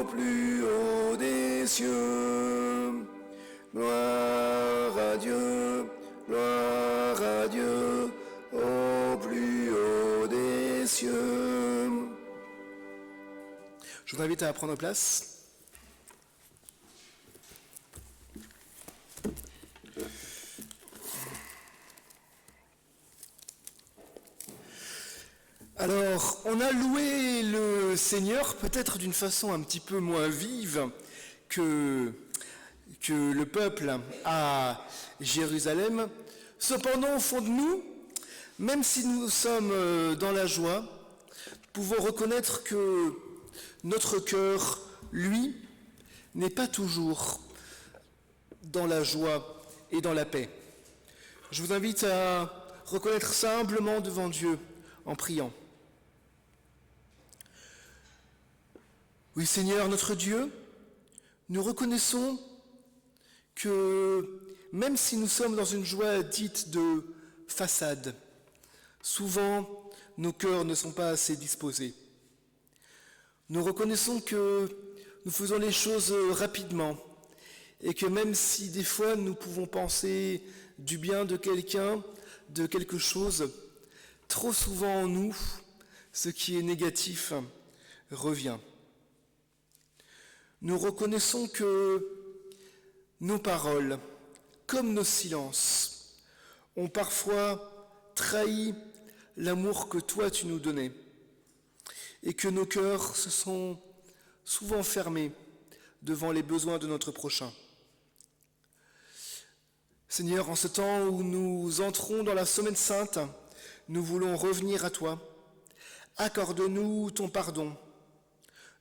plus haut des cieux. Gloire à Dieu, au plus haut des cieux. Je vous invite à prendre place. Alors, on a loué le Seigneur peut-être d'une façon un petit peu moins vive que le peuple à Jérusalem. Cependant, au fond de nous, même si nous sommes dans la joie, nous pouvons reconnaître que notre cœur, lui, n'est pas toujours dans la joie et dans la paix. Je vous invite à reconnaître ça humblement devant Dieu en priant. Oui, Seigneur, notre Dieu, nous reconnaissons que même si nous sommes dans une joie dite de façade, souvent nos cœurs ne sont pas assez disposés. Nous reconnaissons que nous faisons les choses rapidement et que même si des fois nous pouvons penser du bien de quelqu'un, de quelque chose, trop souvent en nous, ce qui est négatif revient. Nous reconnaissons que nos paroles, comme nos silences, ont parfois trahi l'amour que toi tu nous donnais et que nos cœurs se sont souvent fermés devant les besoins de notre prochain. Seigneur, en ce temps où nous entrons dans la semaine sainte, nous voulons revenir à toi. Accorde-nous ton pardon.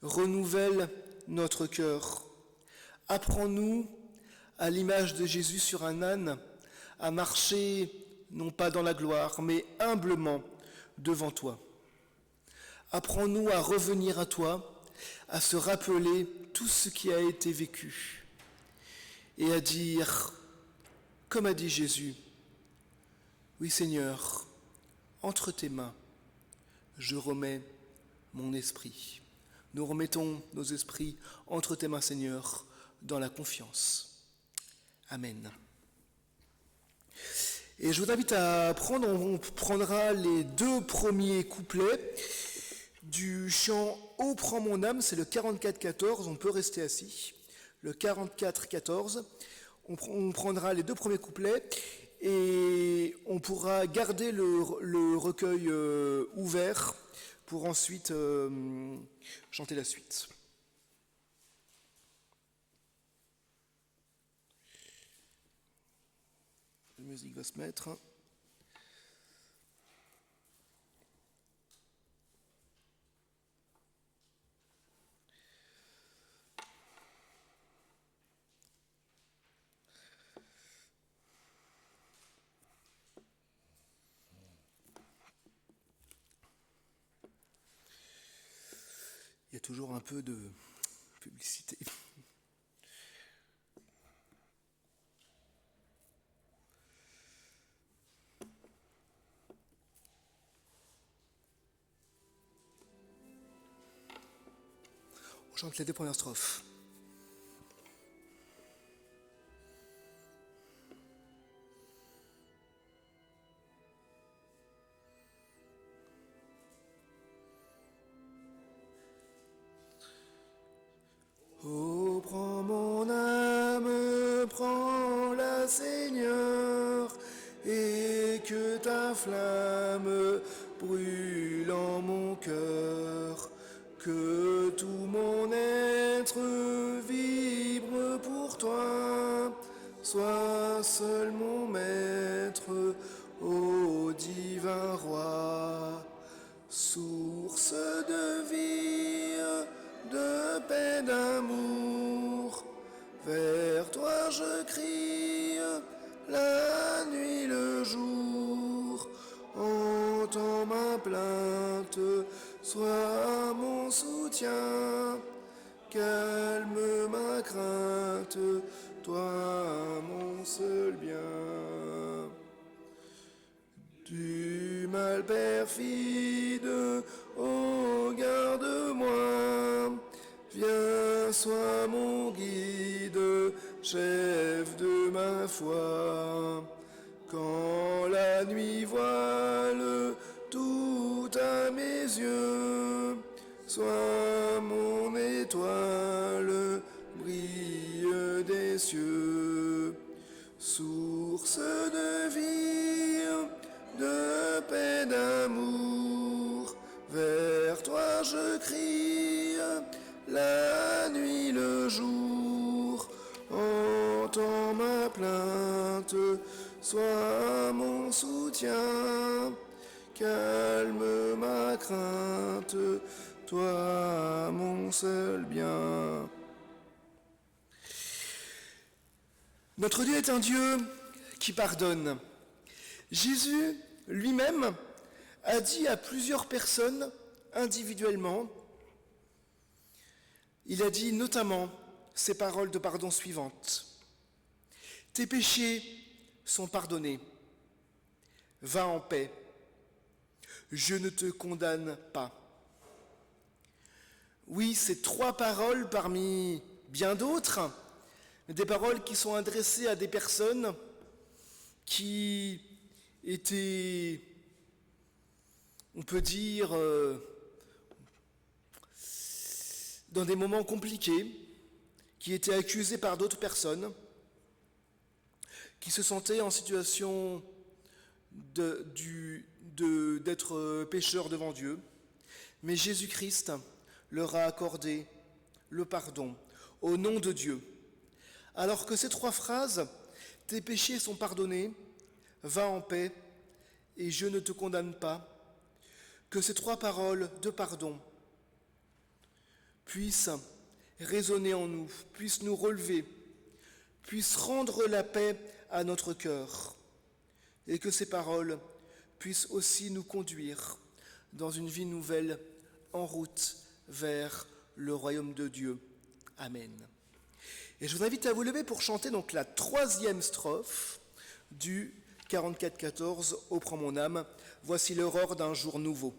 Renouvelle notre cœur. Apprends-nous, à l'image de Jésus sur un âne, à marcher non pas dans la gloire, mais humblement devant toi. Apprends-nous à revenir à toi, à se rappeler tout ce qui a été vécu et à dire, comme a dit Jésus, « Oui Seigneur, entre tes mains, je remets mon esprit. » Nous remettons nos esprits entre tes mains, Seigneur, dans la confiance. Amen. Et je vous invite à on prendra les deux premiers couplets du chant « Ô prends mon âme », c'est le 44-14, on peut rester assis. Le 44-14, on prendra les deux premiers couplets et on pourra garder le recueil ouvert pour ensuite chanter la suite. La musique va se mettre. Il y a toujours un peu de publicité. On chante les deux premières strophes. Oh, prends mon âme, prends-la, Seigneur, et que ta flamme brûle en mon cœur, que tout mon être vibre pour toi, sois seul mon maître, ô divin roi, source de vie, de paix, d'amour, vers toi je crie, la nuit, le jour, entends ma plainte, sois mon soutien, calme ma crainte, toi mon seul bien. Du mal perfide, oh garde-moi, viens sois mon guide, chef de ma foi. Quand la nuit voile tout à mes yeux, sois mon étoile, brille des cieux. Source de vie, de paix, d'amour, vers toi je crie, la nuit, le jour. Entends ma plainte, sois mon soutien, calme ma crainte, toi mon seul bien. Notre Dieu est un Dieu qui pardonne. Jésus lui-même a dit à plusieurs personnes individuellement, il a dit notamment ces paroles de pardon suivantes. Tes péchés sont pardonnés. Va en paix. Je ne te condamne pas. Oui, ces 3 paroles parmi bien d'autres, des paroles qui sont adressées à des personnes qui étaient, on peut dire, dans des moments compliqués, qui étaient accusées par d'autres personnes, qui se sentaient en situation d'être pécheurs devant Dieu. Mais Jésus-Christ leur a accordé le pardon au nom de Dieu. Alors que ces 3 phrases, tes péchés sont pardonnés, va en paix et je ne te condamne pas, que ces 3 paroles de pardon puissent résonner en nous, puissent nous relever, puissent rendre la paix à notre cœur et que ces paroles puissent aussi nous conduire dans une vie nouvelle en route vers le royaume de Dieu. Amen. Et je vous invite à vous lever pour chanter donc la 3e strophe du 44-14 « Ô prends mon âme, voici l'aurore d'un jour nouveau ».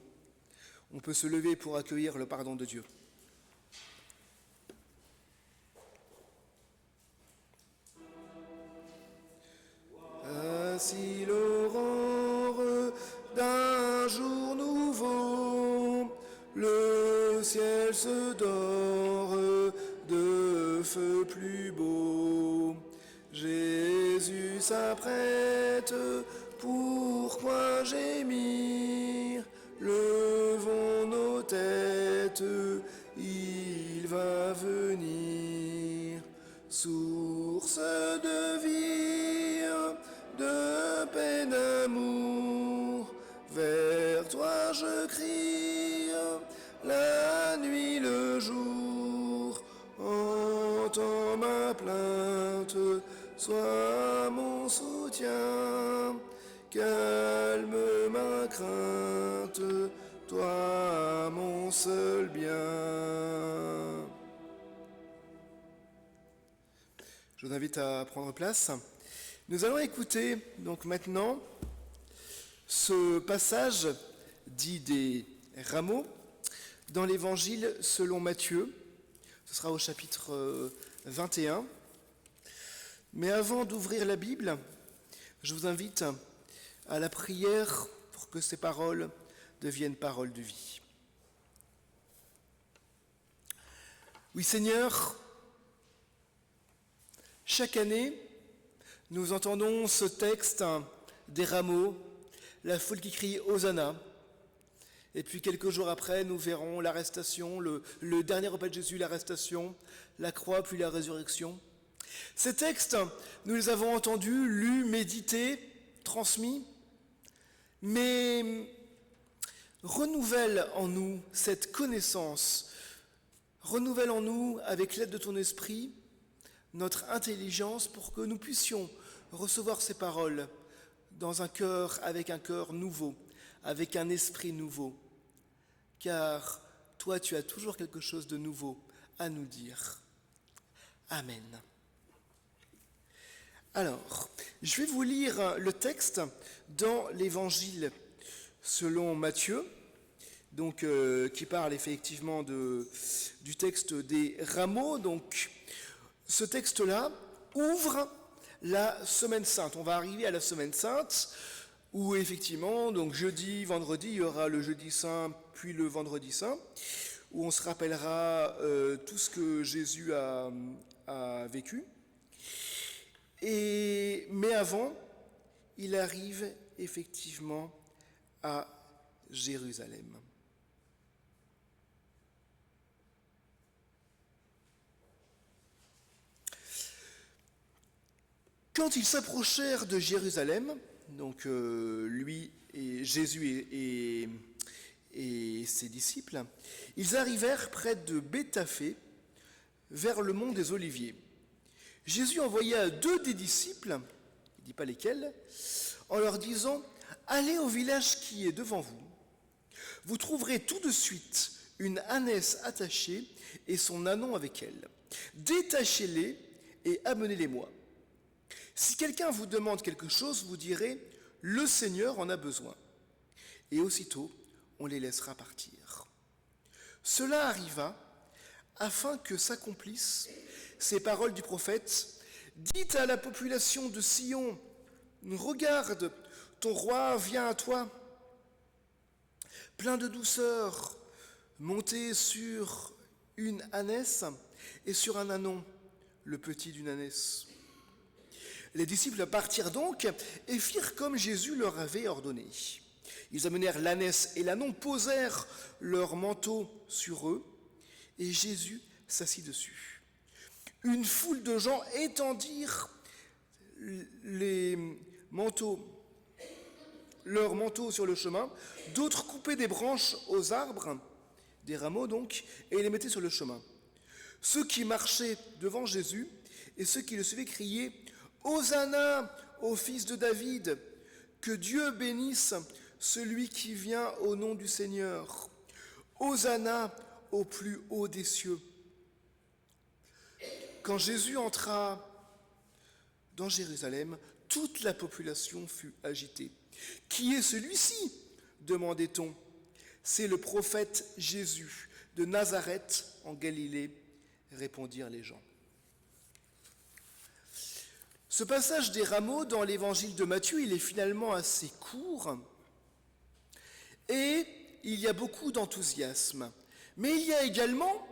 On peut se lever pour accueillir le pardon de Dieu. Voici l'aurore d'un jour nouveau, le ciel se dore de feu plus beau. Jésus s'apprête, pourquoi gémir? Levons nos têtes, il va venir. Source de vie, de paix, d'amour, vers toi je crie, la nuit, le jour. Entends ma plainte, sois mon soutien, calme ma crainte, toi mon seul bien. Je vous invite à prendre place. Nous allons écouter donc maintenant ce passage dit des rameaux dans l'évangile selon Matthieu. Ce sera au chapitre 21. Mais avant d'ouvrir la Bible, je vous invite à la prière pour que ces paroles deviennent paroles de vie. Oui Seigneur, chaque année, nous entendons ce texte des rameaux, la foule qui crie « Hosanna ». Et puis quelques jours après, nous verrons l'arrestation, le dernier repas de Jésus, l'arrestation, la croix, puis la résurrection. Ces textes, nous les avons entendus, lus, médités, transmis, mais renouvelle en nous cette connaissance, renouvelle en nous, avec l'aide de ton esprit, notre intelligence pour que nous puissions recevoir ces paroles dans un cœur, avec un cœur nouveau, avec un esprit nouveau. Car toi, tu as toujours quelque chose de nouveau à nous dire. Amen. Alors, je vais vous lire le texte dans l'Évangile selon Matthieu, donc, qui parle effectivement du texte des rameaux. Donc, ce texte-là ouvre la Semaine Sainte. On va arriver à la Semaine Sainte, où effectivement, donc jeudi, vendredi, il y aura le jeudi saint, puis le vendredi saint, où on se rappellera tout ce que Jésus a vécu. Mais avant, il arrive effectivement à Jérusalem. Quand ils s'approchèrent de Jérusalem, donc lui et Jésus et ses disciples, ils arrivèrent près de Béthphagée, vers le mont des Oliviers. Jésus envoya 2 des disciples, il ne dit pas lesquels, en leur disant « Allez au village qui est devant vous. Vous trouverez tout de suite une ânesse attachée et son ânon avec elle. Détachez-les et amenez-les-moi. Si quelqu'un vous demande quelque chose, vous direz « Le Seigneur en a besoin ». Et aussitôt, on les laissera partir. Cela arriva afin que s'accomplissent ces paroles du prophète. Dites à la population de Sion, regarde, ton roi vient à toi, plein de douceur, monté sur une ânesse et sur un ânon, le petit d'une ânesse. Les disciples partirent donc et firent comme Jésus leur avait ordonné. Ils amenèrent l'ânesse et l'ânon, posèrent leurs manteaux sur eux, et Jésus s'assit dessus. Une foule de gens étendirent leurs manteaux sur le chemin, d'autres coupaient des branches aux arbres, des rameaux donc, et les mettaient sur le chemin. Ceux qui marchaient devant Jésus et ceux qui le suivaient criaient « Hosanna au fils de David, que Dieu bénisse celui qui vient au nom du Seigneur. Hosanna au plus haut des cieux. » Quand Jésus entra dans Jérusalem, toute la population fut agitée. « Qui est celui-ci » demandait-on. « C'est le prophète Jésus de Nazareth en Galilée » répondirent les gens. Ce passage des rameaux dans l'évangile de Matthieu, il est finalement assez court et il y a beaucoup d'enthousiasme. Mais il y a également,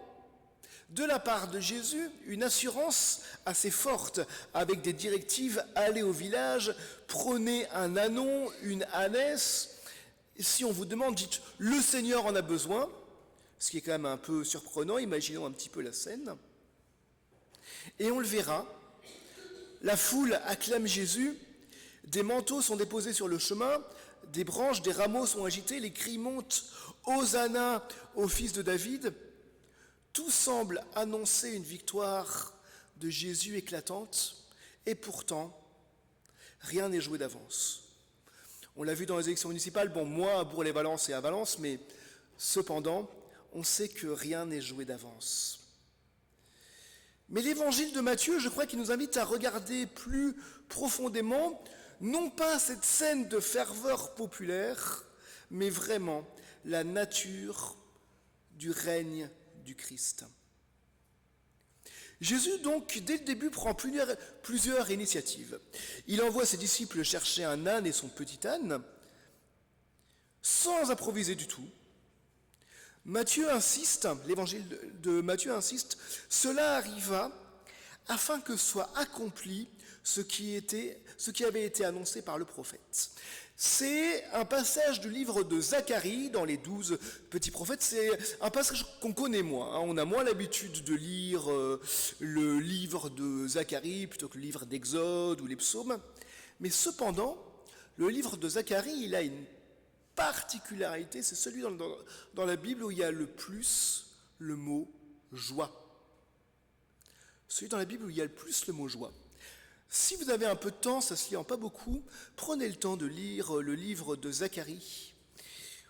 de la part de Jésus, une assurance assez forte avec des directives « allez au village, prenez un ânon, une ânesse ». Si on vous demande, dites « le Seigneur en a besoin », ce qui est quand même un peu surprenant, imaginons un petit peu la scène. Et on le verra, la foule acclame Jésus, des manteaux sont déposés sur le chemin, des branches, des rameaux sont agités, les cris montent « Hosanna au fils de David ». Tout semble annoncer une victoire de Jésus éclatante, et pourtant, rien n'est joué d'avance. On l'a vu dans les élections municipales, moi à Bourg-les-Valences et à Valence, mais cependant, on sait que rien n'est joué d'avance. Mais l'évangile de Matthieu, je crois qu'il nous invite à regarder plus profondément, non pas cette scène de ferveur populaire, mais vraiment la nature du règne du Christ. Jésus, donc, dès le début, prend plusieurs initiatives. Il envoie ses disciples chercher un âne et son petit âne, sans improviser du tout. Matthieu insiste, l'évangile de Matthieu insiste, cela arriva afin que soit accompli ce qui avait été annoncé par le prophète. C'est un passage du livre de Zacharie, dans les 12 petits prophètes. C'est un passage qu'on connaît moins. On a moins l'habitude de lire le livre de Zacharie plutôt que le livre d'Exode ou les psaumes. Mais cependant, le livre de Zacharie, il a une particularité, c'est celui dans la Bible où il y a le plus le mot « joie ». Celui dans la Bible où il y a le plus le mot « joie ». Si vous avez un peu de temps, ça se lit en pas beaucoup, prenez le temps de lire le livre de Zacharie.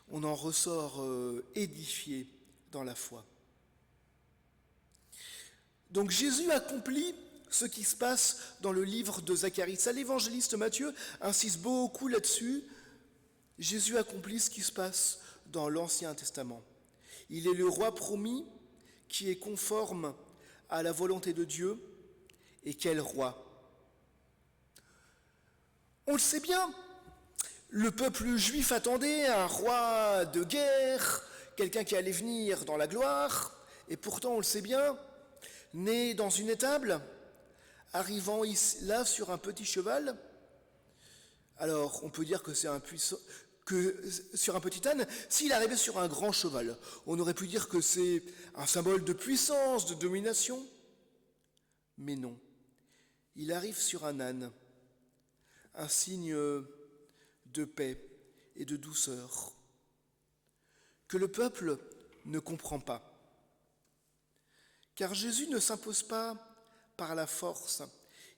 On en ressort édifié dans la foi. Donc Jésus accomplit ce qui se passe dans le livre de Zacharie. Ça, l'évangéliste Matthieu insiste beaucoup là-dessus. Jésus accomplit ce qui se passe dans l'Ancien Testament. Il est le roi promis qui est conforme à la volonté de Dieu. Et quel roi! On le sait bien, le peuple juif attendait un roi de guerre, quelqu'un qui allait venir dans la gloire, et pourtant on le sait bien, né dans une étable, arrivant là sur un petit cheval. Alors on peut dire que c'est que sur un petit âne, s'il arrivait sur un grand cheval, on aurait pu dire que c'est un symbole de puissance, de domination. Mais non, il arrive sur un âne, un signe de paix et de douceur, que le peuple ne comprend pas. Car Jésus ne s'impose pas par la force,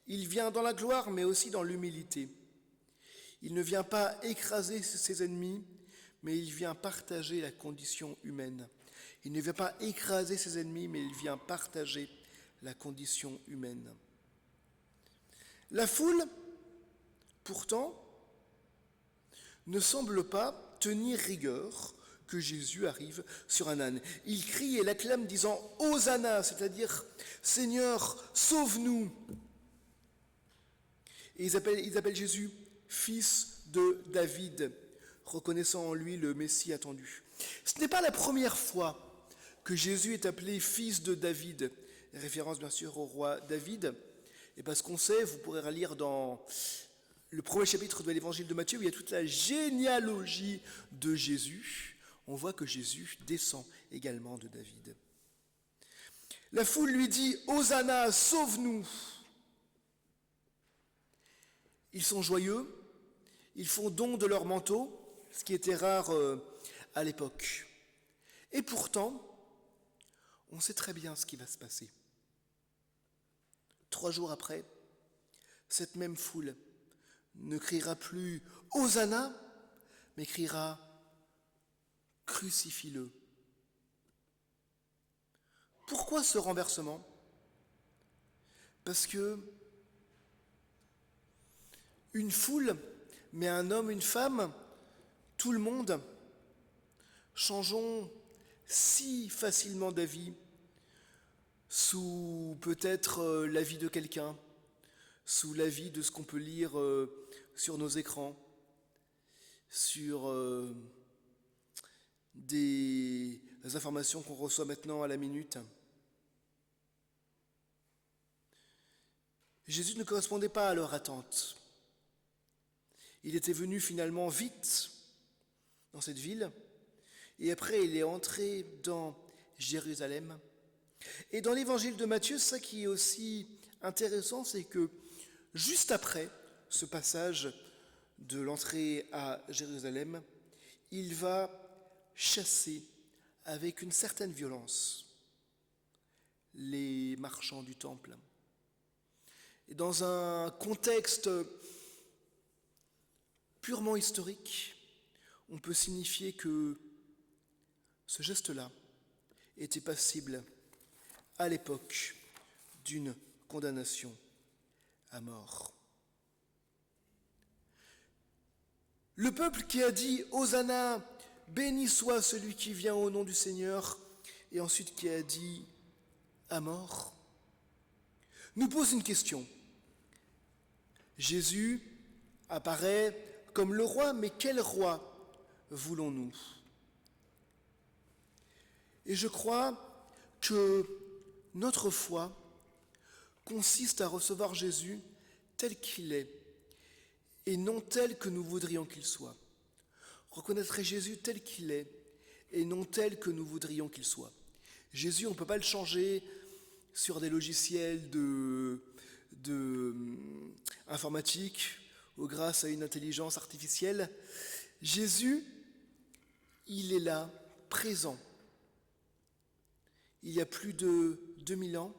il vient dans la gloire mais aussi dans l'humilité. Il ne vient pas écraser ses ennemis, mais il vient partager la condition humaine. Il ne vient pas écraser ses ennemis, mais il vient partager la condition humaine. La foule, pourtant, ne semble pas tenir rigueur que Jésus arrive sur un âne. Il crie et l'acclame disant « Hosanna », c'est-à-dire « Seigneur, sauve-nous ». Et ils appellent Jésus « Fils de David », reconnaissant en lui le Messie attendu. Ce n'est pas la première fois que Jésus est appelé « Fils de David », référence bien sûr au roi David, et parce qu'on sait, vous pourrez relire dans le premier chapitre de l'évangile de Matthieu, où il y a toute la généalogie de Jésus, on voit que Jésus descend également de David. La foule lui dit « Hosanna, sauve-nous !» Ils sont joyeux, ils font don de leur manteau, ce qui était rare à l'époque. Et pourtant, on sait très bien ce qui va se passer. 3 jours après, cette même foule ne criera plus « Hosanna !» mais criera « Crucifie-le ». Pourquoi ce renversement? Parce que une foule, mais un homme, une femme, tout le monde, changeons si facilement d'avis sous peut-être l'avis de quelqu'un, sous l'avis de ce qu'on peut lire sur nos écrans, sur des informations qu'on reçoit maintenant à la minute. Jésus ne correspondait pas à leur attente. Il était venu finalement vite dans cette ville, et après il est entré dans Jérusalem. Et dans l'évangile de Matthieu, ça qui est aussi intéressant, c'est que juste après ce passage de l'entrée à Jérusalem, il va chasser avec une certaine violence les marchands du temple. Et dans un contexte purement historique, on peut signifier que ce geste-là était passible à l'époque d'une condamnation à mort. Le peuple qui a dit « Hosanna, béni soit celui qui vient au nom du Seigneur » et ensuite qui a dit « à mort », nous pose une question. Jésus apparaît comme le roi, mais quel roi voulons-nous? Et je crois que notre foi consiste à recevoir Jésus tel qu'il est et non tel que nous voudrions qu'il soit. Reconnaître Jésus tel qu'il est et non tel que nous voudrions qu'il soit. Jésus, on ne peut pas le changer sur des logiciels informatique ou grâce à une intelligence artificielle. Jésus, il est là, présent. Il y a plus de 2000 ans.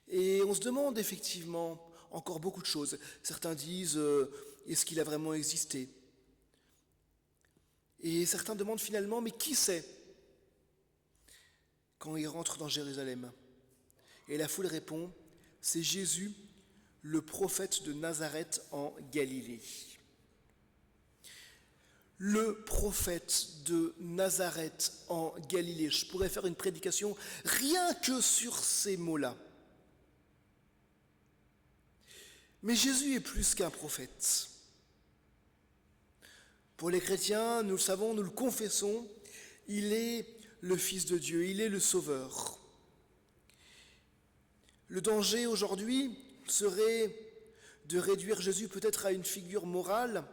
Et on se demande effectivement encore beaucoup de choses. Certains disent, est-ce qu'il a vraiment existé? Et certains demandent finalement, mais qui c'est quand il rentre dans Jérusalem? Et la foule répond, c'est Jésus, le prophète de Nazareth en Galilée. le prophète de Nazareth en Galilée. Je pourrais faire une prédication rien que sur ces mots-là. Mais Jésus est plus qu'un prophète. Pour les chrétiens, nous le savons, nous le confessons, il est le Fils de Dieu, il est le Sauveur. Le danger aujourd'hui serait de réduire Jésus peut-être à une figure morale,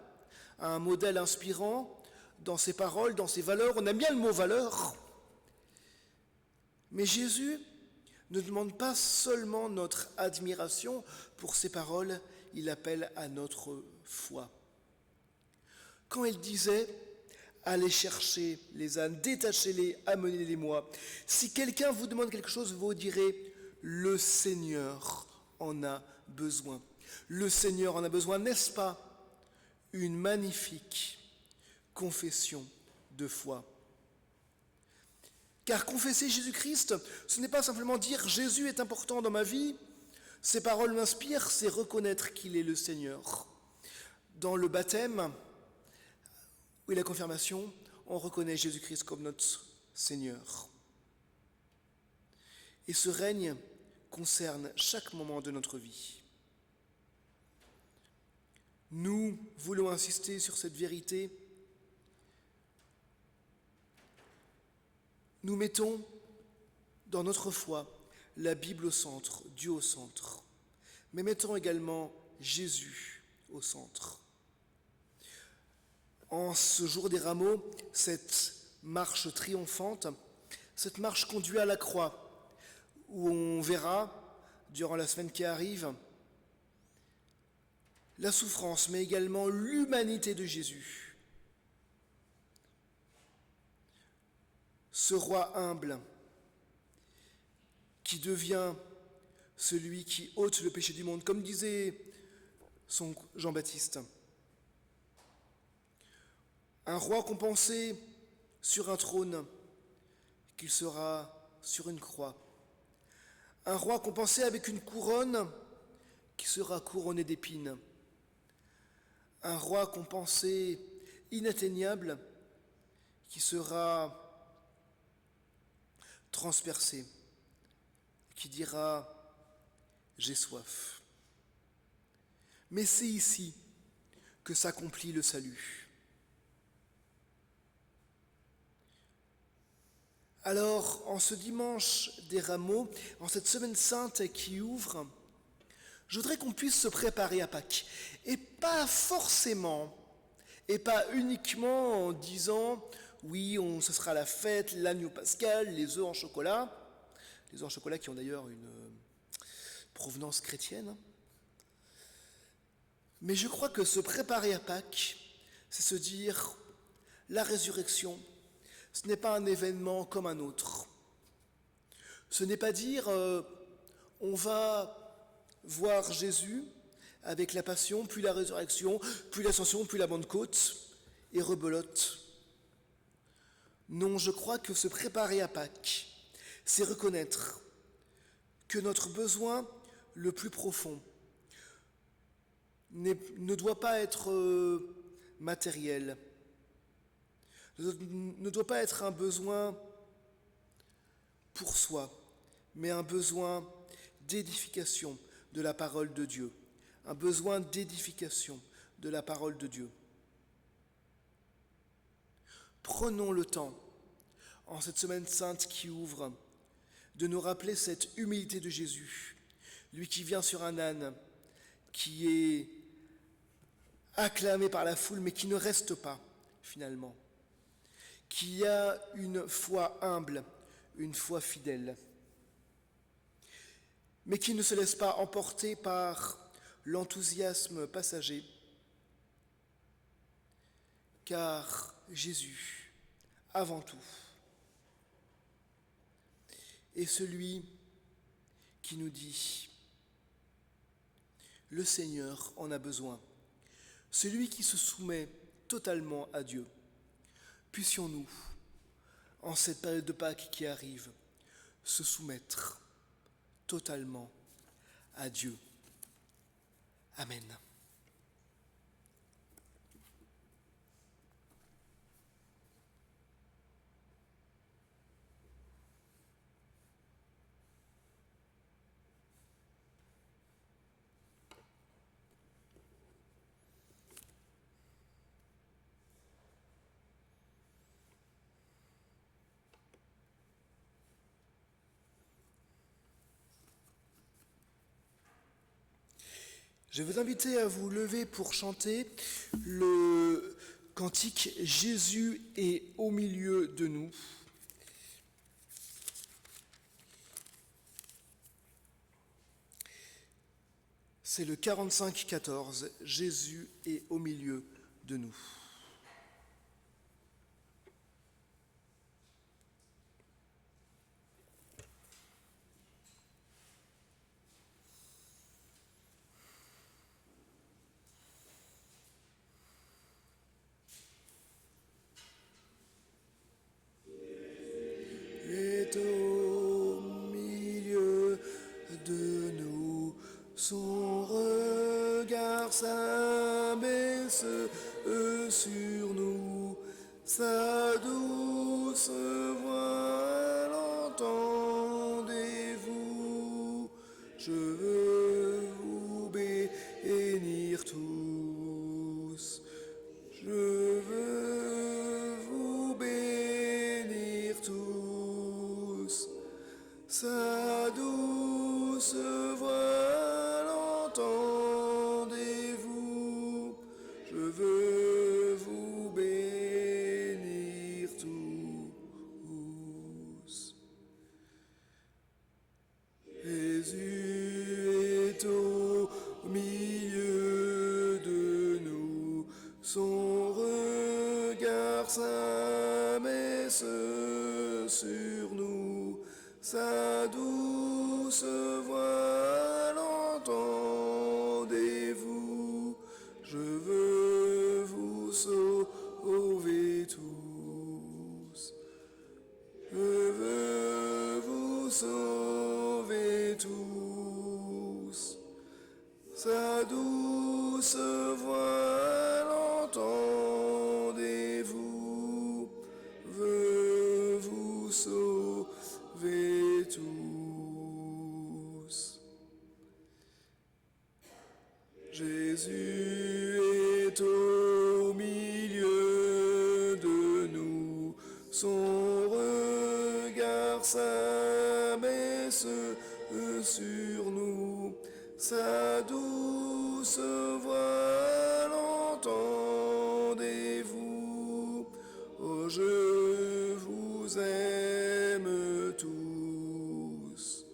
à un modèle inspirant dans ses paroles, dans ses valeurs. On aime bien le mot valeur. Mais Jésus ne demande pas seulement notre admiration pour ses paroles, il appelle à notre foi. Quand il disait « Allez chercher les ânes, détachez-les, amenez-les-moi ». Si quelqu'un vous demande quelque chose, vous direz « Le Seigneur en a besoin ». Le Seigneur en a besoin, n'est-ce pas? Une magnifique confession de foi. Car confesser Jésus-Christ, ce n'est pas simplement dire « Jésus est important dans ma vie », ses paroles m'inspirent, c'est reconnaître qu'il est le Seigneur. Dans le baptême et la confirmation, on reconnaît Jésus-Christ comme notre Seigneur. Et ce règne concerne chaque moment de notre vie. Nous voulons insister sur cette vérité. Nous mettons dans notre foi la Bible au centre, Dieu au centre, mais mettons également Jésus au centre. En ce jour des rameaux, cette marche triomphante, cette marche conduit à la croix, où on verra, durant la semaine qui arrive, la souffrance, mais également l'humanité de Jésus. Ce roi humble qui devient celui qui ôte le péché du monde, comme disait son Jean-Baptiste. Un roi qu'on pensait sur un trône, qu'il sera sur une croix. Un roi qu'on pensait avec une couronne, qui sera couronné d'épines. Un roi qu'on pensait inatteignable, qui sera transpercé, qui dira « j'ai soif ». Mais c'est ici que s'accomplit le salut. Alors, en ce dimanche des rameaux, en cette semaine sainte qui ouvre, je voudrais qu'on puisse se préparer à Pâques. Et pas forcément, et pas uniquement en disant « oui, ce sera la fête, l'agneau pascal, les œufs en chocolat », les œufs en chocolat qui ont d'ailleurs une provenance chrétienne. Mais je crois que se préparer à Pâques, c'est se dire « la résurrection », ce n'est pas un événement comme un autre. Ce n'est pas dire on va voir Jésus avec la passion, puis la résurrection, puis l'ascension, puis la Pentecôte, et rebelote. Non, je crois que se préparer à Pâques, c'est reconnaître que notre besoin le plus profond ne doit pas être matériel, ne doit pas être un besoin pour soi, mais un besoin d'édification de la parole de Dieu, un besoin d'édification de la parole de Dieu. Prenons le temps, en cette semaine sainte qui ouvre, de nous rappeler cette humilité de Jésus, lui qui vient sur un âne, qui est acclamé par la foule, mais qui ne reste pas, finalement, qui a une foi humble, une foi fidèle, mais qui ne se laisse pas emporter par l'enthousiasme passager, car Jésus, avant tout, est celui qui nous dit « Le Seigneur en a besoin », celui qui se soumet totalement à Dieu. Puissions-nous, en cette période de Pâques qui arrive, se soumettre totalement à Dieu. Amen. Je vais vous inviter à vous lever pour chanter le cantique « Jésus est au milieu de nous ». C'est le 45-14, « Jésus est au milieu de nous ». Est au milieu de nous, son regard s'abaisse sur nous, sa douce voix l'entendez-vous, je veux vous bénir tous, je veux vous bénir tous, sa douce voix l'entendez-vous, je veux vous bénir tous. Jésus est au milieu de nous, son regard s'abaisse sur nous, sa douce voix l'entendez-vous, je veux vous sauver tous, je veux vous sauver tous, sa douce voix l'entendez-vous, veut vous sauver tous. Jésus est au milieu de nous, son regard s'abaisse sur nous, sa douce voix l'entendez-vous, oh je vous aime tous,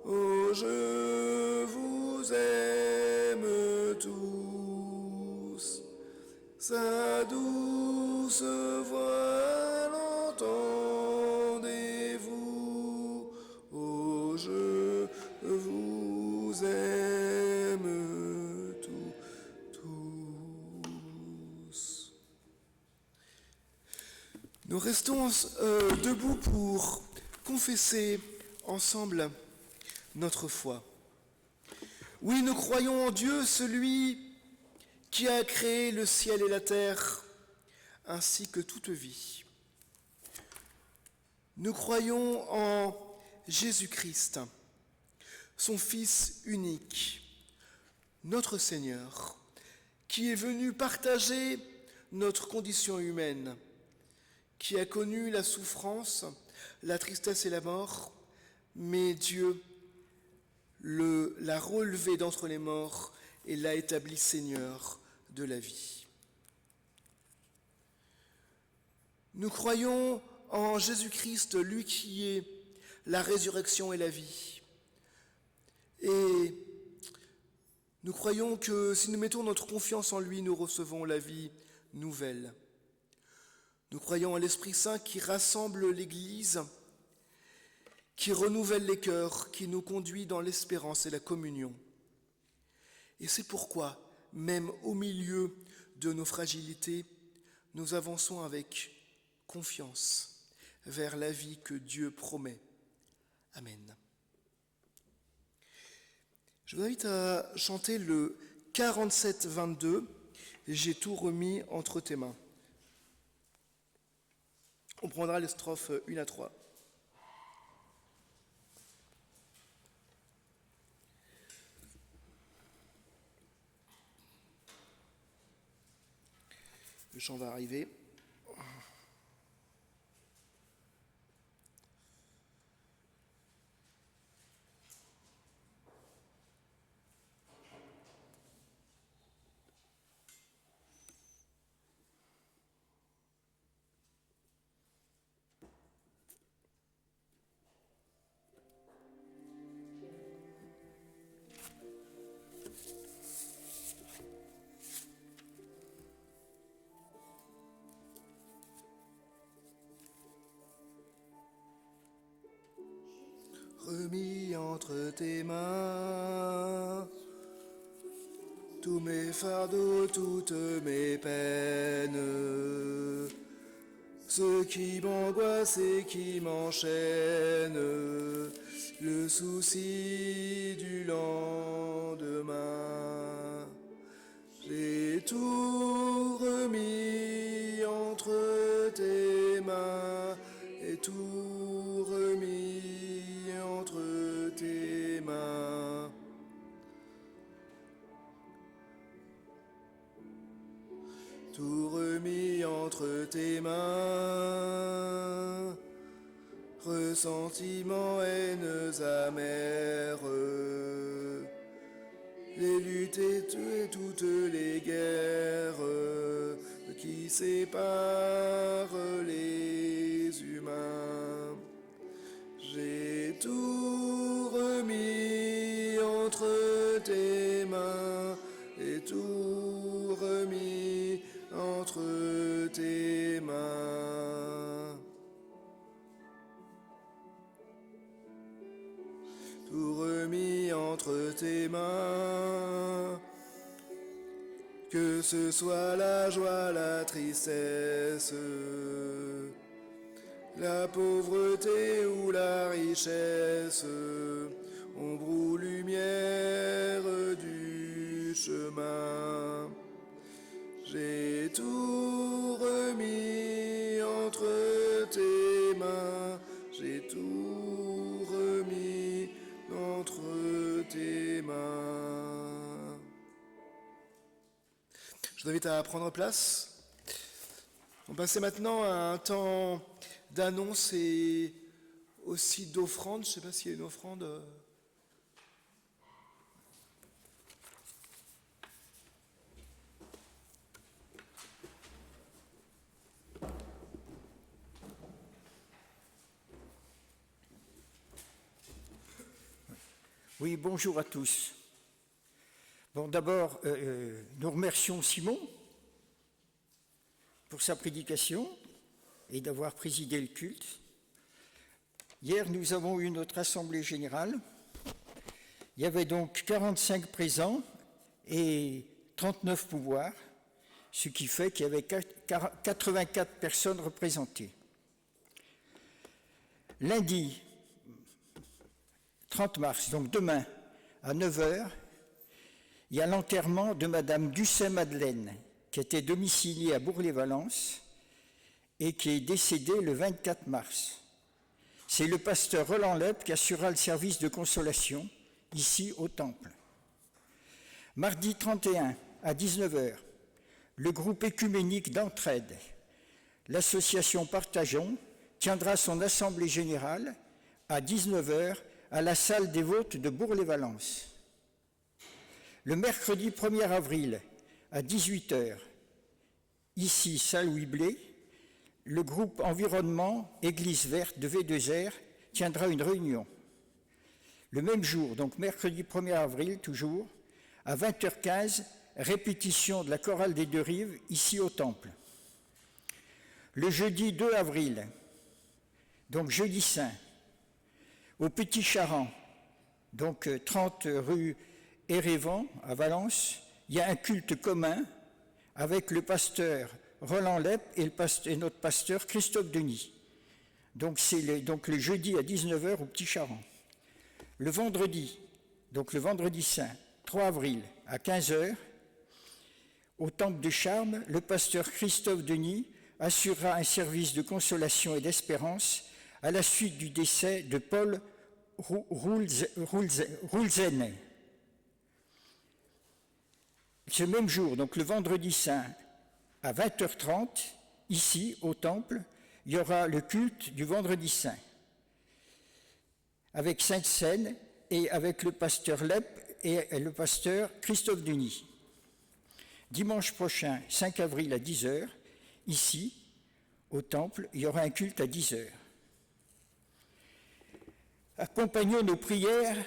oh je vous aime tous, sa douce voix l'entendez-vous, oh je vous aime tous. Nous restons debout pour confesser ensemble notre foi. Oui, nous croyons en Dieu, celui qui a créé le ciel et la terre, ainsi que toute vie. Nous croyons en Jésus-Christ, son Fils unique, notre Seigneur, qui est venu partager notre condition humaine, qui a connu la souffrance, la tristesse et la mort, mais Dieu l'a relevé d'entre les morts et l'a établi Seigneur de la vie. Nous croyons en Jésus-Christ, lui qui est la résurrection et la vie. Et nous croyons que si nous mettons notre confiance en lui, nous recevons la vie nouvelle. Nous croyons en l'Esprit Saint qui rassemble l'Église, qui renouvelle les cœurs, qui nous conduit dans l'espérance et la communion. Et c'est pourquoi, même au milieu de nos fragilités, nous avançons avec confiance vers la vie que Dieu promet. Amen. Je vous invite à chanter le 47-22, « J'ai tout remis entre tes mains ». On prendra les strophes 1 à 3. Le chant va arriver. entre tes mains. Tous mes fardeaux, toutes mes peines, ce qui m'angoisse et qui m'enchaîne, le souci du lendemain. J'ai tout remis entre tes mains et tout remis entre tes mains. Tout remis entre tes mains, ressentiments, haines amères, les luttes et toutes les guerres qui séparent les humains. J'ai tout remis entre tes mains et tout remis entre tes mains. Tout remis entre tes mains, que ce soit la joie, la tristesse, la pauvreté ou la richesse, ombre ou lumière du chemin. J'ai tout remis entre tes mains, j'ai tout remis entre tes mains. Je vous invite à prendre place. On va passer maintenant à un temps d'annonce et aussi d'offrande. Je ne sais pas s'il y a une offrande. Oui, bonjour à tous. Bon, d'abord, nous remercions Simon pour sa prédication et d'avoir présidé le culte. Hier, nous avons eu notre assemblée générale. Il y avait donc 45 présents et 39 pouvoirs, ce qui fait qu'il y avait 84 personnes représentées. Lundi 30 mars, donc demain, à 9h, il y a l'enterrement de Madame Ducet-Madeleine, qui était domiciliée à Bourg-les-Valences et qui est décédée le 24 mars. C'est le pasteur Roland Lepp qui assurera le service de consolation, ici au Temple. Mardi 31, à 19h, le groupe écuménique d'entraide, l'association Partageons, tiendra son assemblée générale à 19h à la salle des Vôtres de Bourg-les-Valences. Le mercredi 1er avril, à 18h, ici, salle Louis Blé, le groupe Environnement Église Verte de V2R tiendra une réunion. Le même jour, donc mercredi 1er avril, toujours, à 20h15, répétition de la chorale des Deux Rives, ici au Temple. Le jeudi 2 avril, donc jeudi saint, au Petit Charan, donc 30 rue Érévan à Valence, il y a un culte commun avec le pasteur Roland Lepp et notre pasteur Christophe Denis. Donc c'est le jeudi à 19h au Petit Charan. Le vendredi, donc le vendredi saint, 3 avril à 15h, au Temple de Charmes, le pasteur Christophe Denis assurera un service de consolation et d'espérance à la suite du décès de Paul Roulzen. Ce même jour, donc le vendredi saint, à 20h30, ici, au Temple, il y aura le culte du vendredi saint, avec Sainte Seine et avec le pasteur Lepp et le pasteur Christophe Denis. Dimanche prochain, 5 avril à 10h, ici, au Temple, il y aura un culte à 10h. Accompagnons nos prières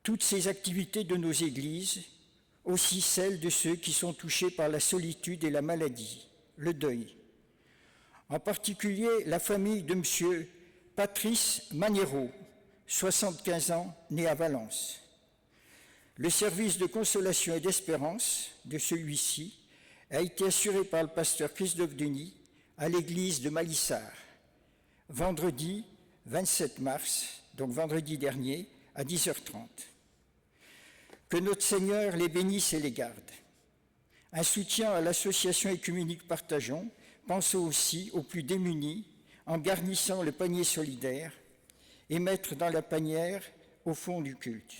toutes ces activités de nos églises, aussi celles de ceux qui sont touchés par la solitude et la maladie, le deuil. En particulier la famille de M. Patrice Maniero, 75 ans, né à Valence. Le service de consolation et d'espérance de celui-ci a été assuré par le pasteur Christophe Denis à l'église de Malissard, vendredi 27 mars, donc vendredi dernier, à 10h30. Que notre Seigneur les bénisse et les garde. Un soutien à l'association Œcuménique Partageons, pensons aussi aux plus démunis en garnissant le panier solidaire et mettre dans la panière au fond du culte.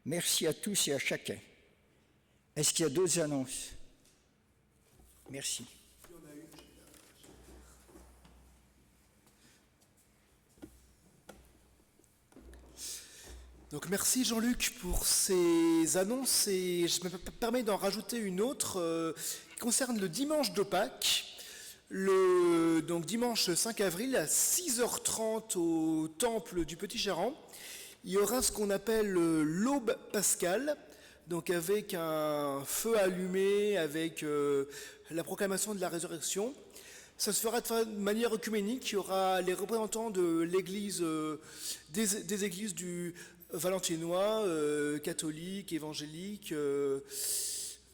Merci à tous et à chacun. Est-ce qu'il y a d'autres annonces? Merci. Donc merci Jean-Luc pour ces annonces et je me permets d'en rajouter une autre qui concerne le dimanche de Pâques. Donc dimanche 5 avril à 6h30 au temple du Petit Charent, il y aura ce qu'on appelle l'aube pascale, donc avec un feu allumé, avec la proclamation de la résurrection. Ça se fera de manière œcuménique. Il y aura les représentants de l'église, des églises du valentinois, catholiques, évangéliques,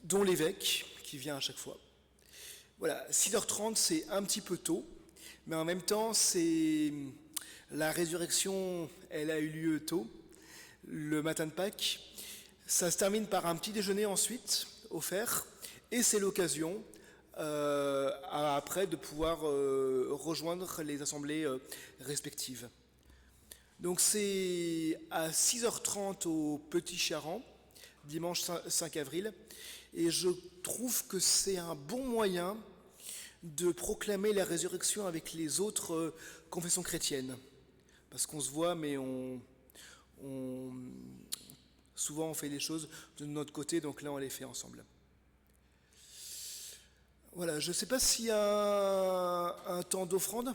dont l'évêque qui vient à chaque fois. Voilà, 6h30 c'est un petit peu tôt, mais en même temps la résurrection, elle a eu lieu tôt, le matin de Pâques. Ça se termine par un petit déjeuner ensuite, offert, et c'est l'occasion après de pouvoir rejoindre les assemblées respectives. Donc c'est à 6h30 au Petit Charent, dimanche 5 avril, et je trouve que c'est un bon moyen de proclamer la résurrection avec les autres confessions chrétiennes. Parce qu'on se voit, mais souvent on fait les choses de notre côté, donc là on les fait ensemble. Voilà, je ne sais pas s'il y a un temps d'offrande.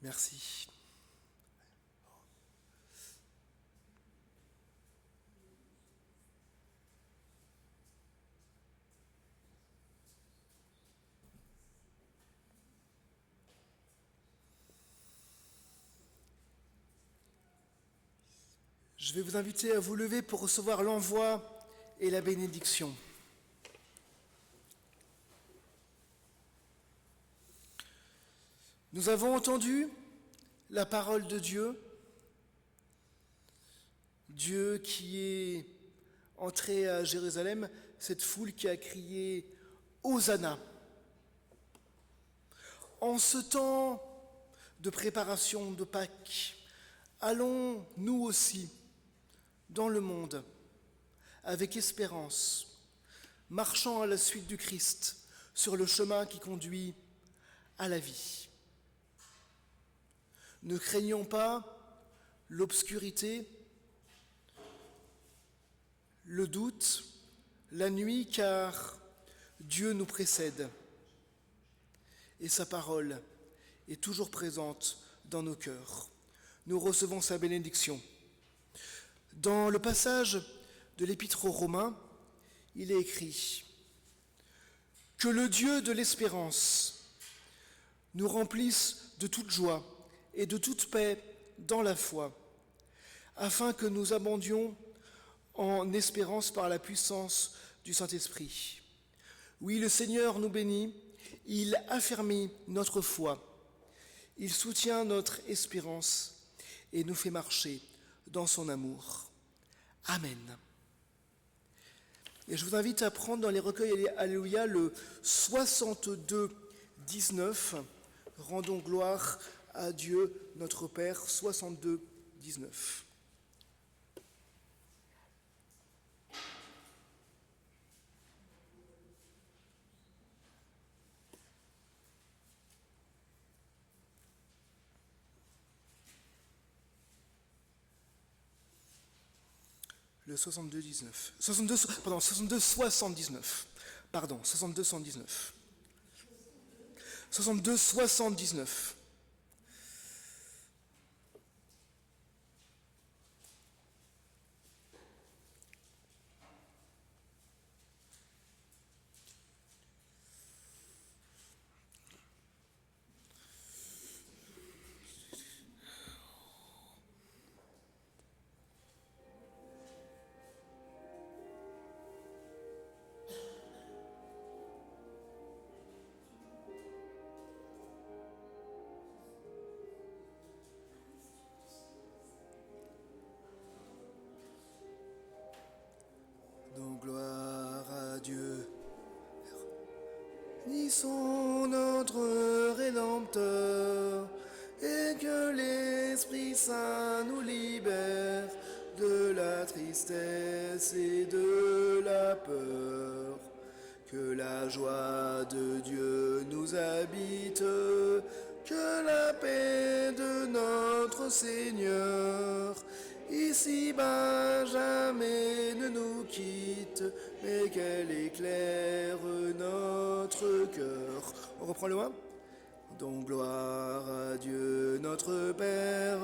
Merci. Je vais vous inviter à vous lever pour recevoir l'envoi et la bénédiction. Nous avons entendu la parole de Dieu, Dieu qui est entré à Jérusalem, cette foule qui a crié « Hosanna ». En ce temps de préparation de Pâques, allons nous aussi dans le monde avec espérance, marchant à la suite du Christ sur le chemin qui conduit à la vie. Ne craignons pas l'obscurité, le doute, la nuit, car Dieu nous précède et sa parole est toujours présente dans nos cœurs. Nous recevons sa bénédiction. Dans le passage de l'Épître aux Romains, il est écrit « Que le Dieu de l'espérance nous remplisse de toute joie et de toute paix dans la foi, afin que nous abondions en espérance par la puissance du Saint-Esprit. Oui, le Seigneur nous bénit, il affermit notre foi, il soutient notre espérance et nous fait marcher dans son amour. Amen. Et je vous invite à prendre dans les recueils Alléluia le 62-19. Rendons gloire à Dieu notre Père, 62-19. Le 62-19. 62-79. Pardon, 62-119. 62-79. Donc gloire à Dieu. Bénissons notre Rédempteur, et que l'Esprit Saint nous libère de la tristesse et de la peur. Que la joie de Dieu nous habite, que la paix de notre Seigneur ici-bas jamais ne nous quitte, mais qu'elle éclaire notre cœur. On reprend le 1. Donc gloire à Dieu notre Père,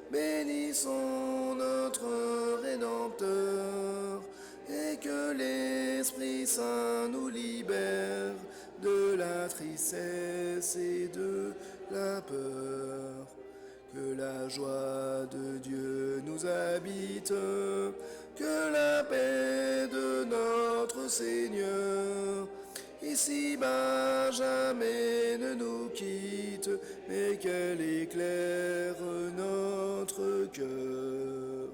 bénissons notre Rédempteur, et que l'Esprit Saint nous libère de la tristesse et de la peur. Que la joie de Dieu nous habite, que la paix de notre Seigneur ici-bas jamais ne nous quitte, mais qu'elle éclaire notre cœur.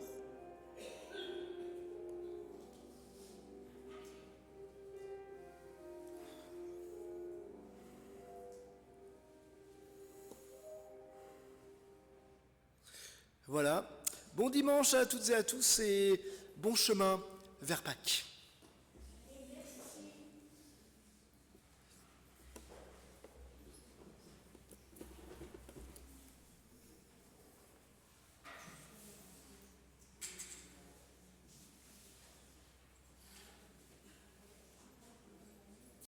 Voilà. Bon dimanche à toutes et à tous et bon chemin vers Pâques.